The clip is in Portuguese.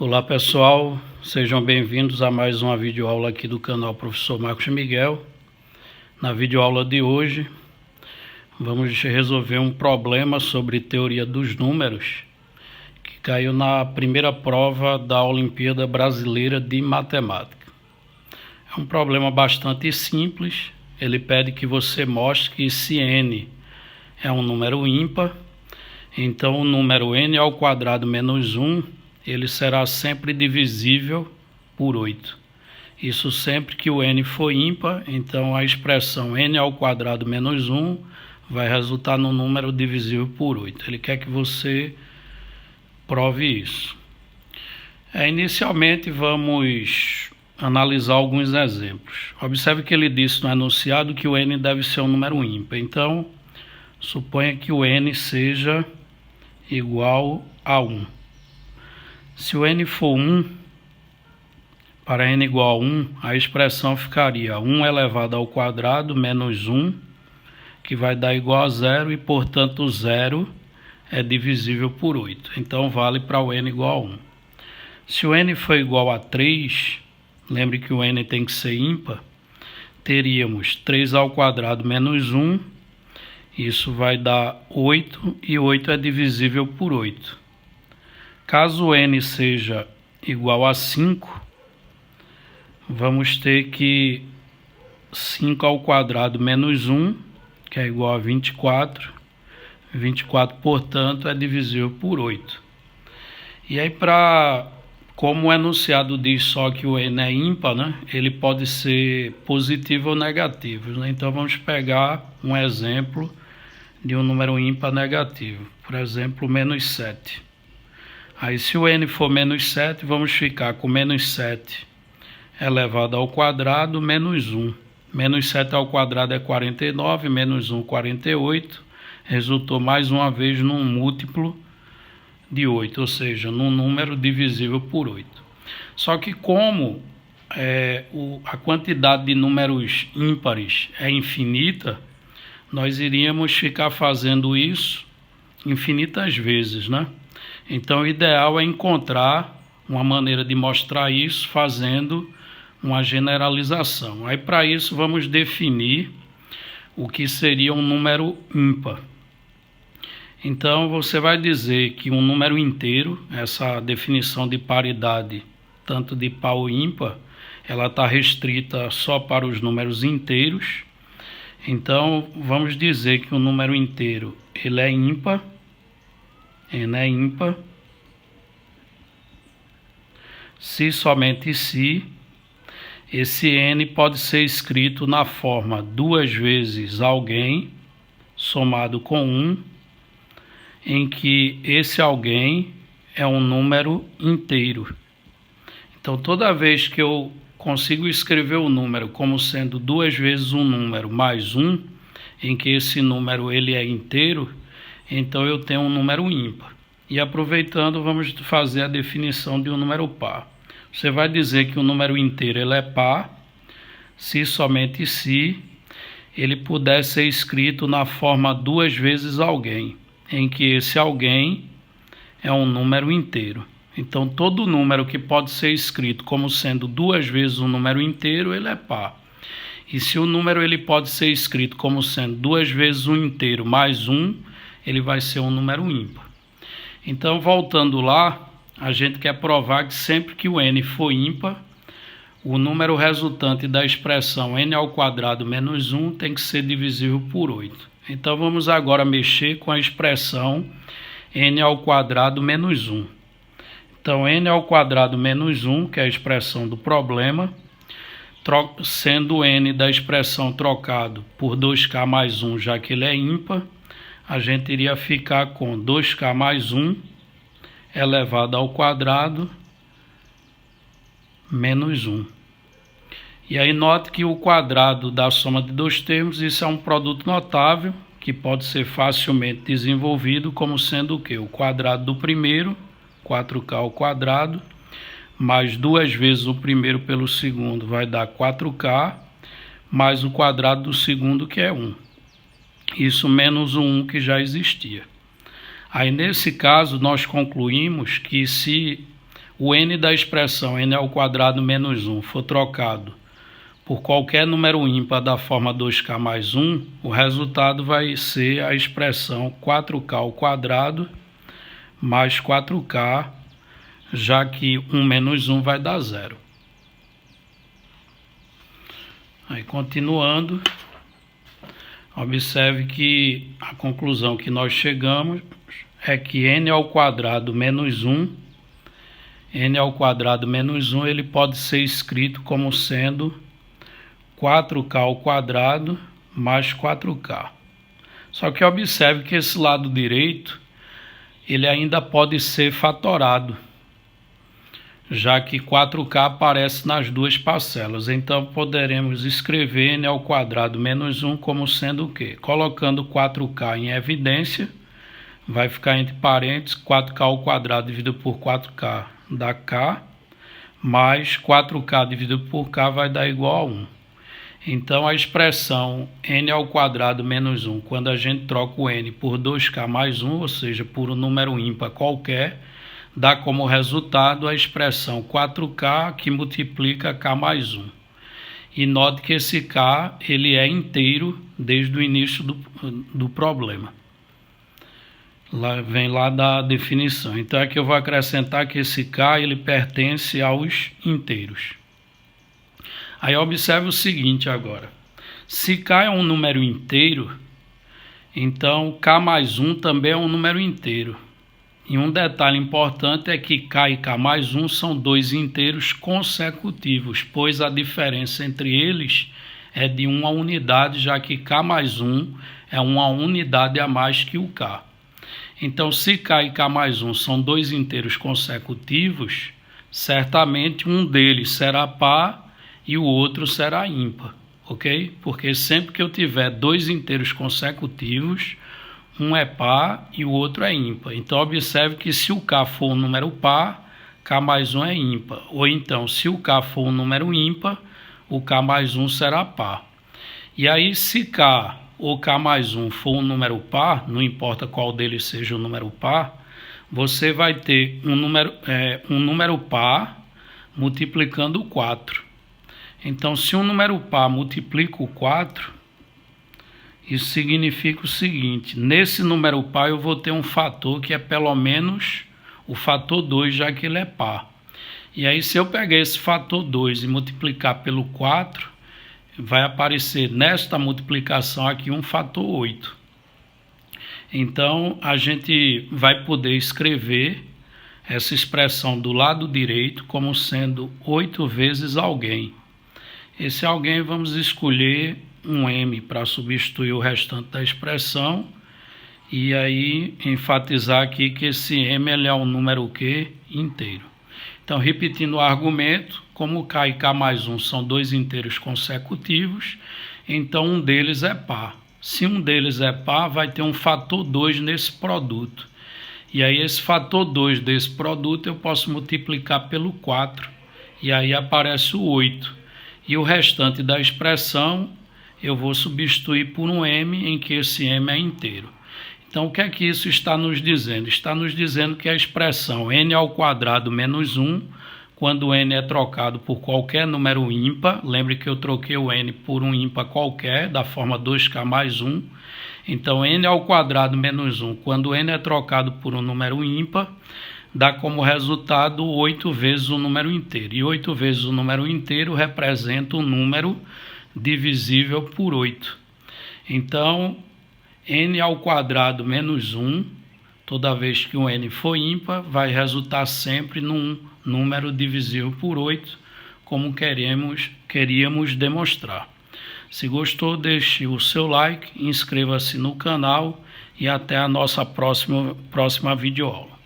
Olá pessoal, sejam bem-vindos a mais uma videoaula aqui do canal Professor Marcos Miguel. Na videoaula de hoje, vamos resolver um problema sobre teoria dos números que caiu na primeira prova da Olimpíada Brasileira de Matemática. É um problema bastante simples. Ele pede que você mostre que se n é um número ímpar, então o número n ao quadrado menos 1 ele será sempre divisível por 8. Isso sempre que o n for ímpar, então a expressão n ao quadrado menos 1 vai resultar no número divisível por 8. Ele quer que você prove isso. Inicialmente vamos analisar alguns exemplos. Observe que ele disse no enunciado que o n deve ser um número ímpar. Então, suponha que o n seja igual a 1. Se o n for 1, para n igual a 1, a expressão ficaria 1 elevado ao quadrado menos 1, que vai dar igual a 0, e, portanto, 0 é divisível por 8. Então, vale para o n igual a 1. Se o n for igual a 3, lembre que o n tem que ser ímpar, teríamos 3 ao quadrado menos 1, isso vai dar 8, e 8 é divisível por 8. Caso n seja igual a 5, vamos ter que 5 ao quadrado menos 1, que é igual a 24. 24, portanto, é divisível por 8. E aí, como o enunciado diz só que o n é ímpar, né, ele pode ser positivo ou negativo. Né? Então, vamos pegar um exemplo de um número ímpar negativo. Por exemplo, menos 7. Aí, se o n for menos 7, vamos ficar com menos 7 elevado ao quadrado menos 1. Menos 7 ao quadrado é 49, menos 1, 48. Resultou mais uma vez num múltiplo de 8, ou seja, num número divisível por 8. Só que como a quantidade de números ímpares é infinita, nós iríamos ficar fazendo isso infinitas vezes, né? Então, o ideal é encontrar uma maneira de mostrar isso fazendo uma generalização. Aí, para isso, vamos definir o que seria um número ímpar. Então, você vai dizer que um número inteiro, essa definição de paridade, tanto de par ou ímpar, ela está restrita só para os números inteiros. Então, vamos dizer que um número inteiro ele é ímpar. N é ímpar, se somente se esse n pode ser escrito na forma 2 vezes alguém somado com 1, em que esse alguém é um número inteiro. Então, toda vez que eu consigo escrever o número como sendo 2 vezes um número mais 1, em que esse número ele é inteiro, então eu tenho um número ímpar. E aproveitando, vamos fazer a definição de um número par. Você vai dizer que o número inteiro ele é par, se somente se ele puder ser escrito na forma 2 vezes alguém, em que esse alguém é um número inteiro. Então, todo número que pode ser escrito como sendo 2 vezes um número inteiro, ele é par. E se o número ele pode ser escrito como sendo 2 vezes um inteiro mais 1, ele vai ser um número ímpar. Então, voltando lá, a gente quer provar que sempre que o n for ímpar, o número resultante da expressão n ao quadrado menos 1 tem que ser divisível por 8. Então, vamos agora mexer com a expressão n ao quadrado menos 1. Então, n ao quadrado menos 1, que é a expressão do problema, sendo n da expressão trocado por 2k mais 1, já que ele é ímpar, a gente iria ficar com 2k mais 1 elevado ao quadrado menos 1. E aí note que o quadrado da soma de dois termos, isso é um produto notável, que pode ser facilmente desenvolvido como sendo o quê? O quadrado do primeiro, 4k ao quadrado, mais 2 vezes o primeiro pelo segundo vai dar 4k, mais o quadrado do segundo, que é 1. Isso menos o 1 que já existia. Aí, nesse caso, nós concluímos que se o n da expressão n ao quadrado menos 1 for trocado por qualquer número ímpar da forma 2k mais 1, o resultado vai ser a expressão 4k ao quadrado mais 4k, já que 1 menos 1 vai dar 0. Aí, continuando, observe que a conclusão que nós chegamos é que n ao quadrado menos 1, n ao quadrado menos 1, ele pode ser escrito como sendo 4k ao quadrado mais 4k. Só que observe que esse lado direito, ele ainda pode ser fatorado, já que 4k aparece nas duas parcelas. Então, poderemos escrever n ao quadrado menos 1 como sendo o quê? Colocando 4k em evidência, vai ficar entre parênteses 4k ao quadrado dividido por 4k dá k, mais 4k dividido por k vai dar igual a 1. Então, a expressão n ao quadrado menos 1, quando a gente troca o n por 2k mais 1, ou seja, por um número ímpar qualquer, dá como resultado a expressão 4k que multiplica k mais 1. E note que esse k ele é inteiro desde o início do problema. Vem lá da definição. Então, aqui eu vou acrescentar que esse k ele pertence aos inteiros. Aí observe o seguinte agora. Se k é um número inteiro, então k mais 1 também é um número inteiro. E um detalhe importante é que k e k mais 1 são dois inteiros consecutivos, pois a diferença entre eles é de uma unidade, já que k mais 1 é uma unidade a mais que o k. Então, se k e k mais 1 são dois inteiros consecutivos, certamente um deles será par e o outro será ímpar, ok? Porque sempre que eu tiver dois inteiros consecutivos, um é par e o outro é ímpar. Então, observe que se o k for um número par, k mais 1 é ímpar. Ou então, se o k for um número ímpar, o k mais 1 será par. E aí, se k ou k mais 1 for um número par, não importa qual deles seja o número par, você vai ter um número par multiplicando o 4. Então, se um número par multiplica o 4, isso significa o seguinte: nesse número par eu vou ter um fator que é pelo menos o fator 2, já que ele é par. E aí, se eu pegar esse fator 2 e multiplicar pelo 4, vai aparecer nesta multiplicação aqui um fator 8. Então, a gente vai poder escrever essa expressão do lado direito como sendo 8 vezes alguém. Esse alguém vamos escolher um m para substituir o restante da expressão e aí enfatizar aqui que esse m ele é um número o quê? Inteiro. Então, repetindo o argumento, como k e k mais 1 são dois inteiros consecutivos, então um deles é par. Se um deles é par, vai ter um fator 2 nesse produto. E aí esse fator 2 desse produto eu posso multiplicar pelo 4, e aí aparece o 8. E o restante da expressão eu vou substituir por um m em que esse m é inteiro. Então, o que é que isso está nos dizendo? Está nos dizendo que a expressão n ao quadrado menos 1, quando n é trocado por qualquer número ímpar, lembre que eu troquei o n por um ímpar qualquer, da forma 2k mais 1. Então, n ao quadrado menos 1, quando n é trocado por um número ímpar, dá como resultado 8 vezes o número inteiro. E 8 vezes o número inteiro representa um número divisível por 8. Então, n ao quadrado menos 1, toda vez que o n for ímpar, vai resultar sempre num número divisível por 8, como queríamos demonstrar. Se gostou, deixe o seu like, inscreva-se no canal e até a nossa próxima videoaula.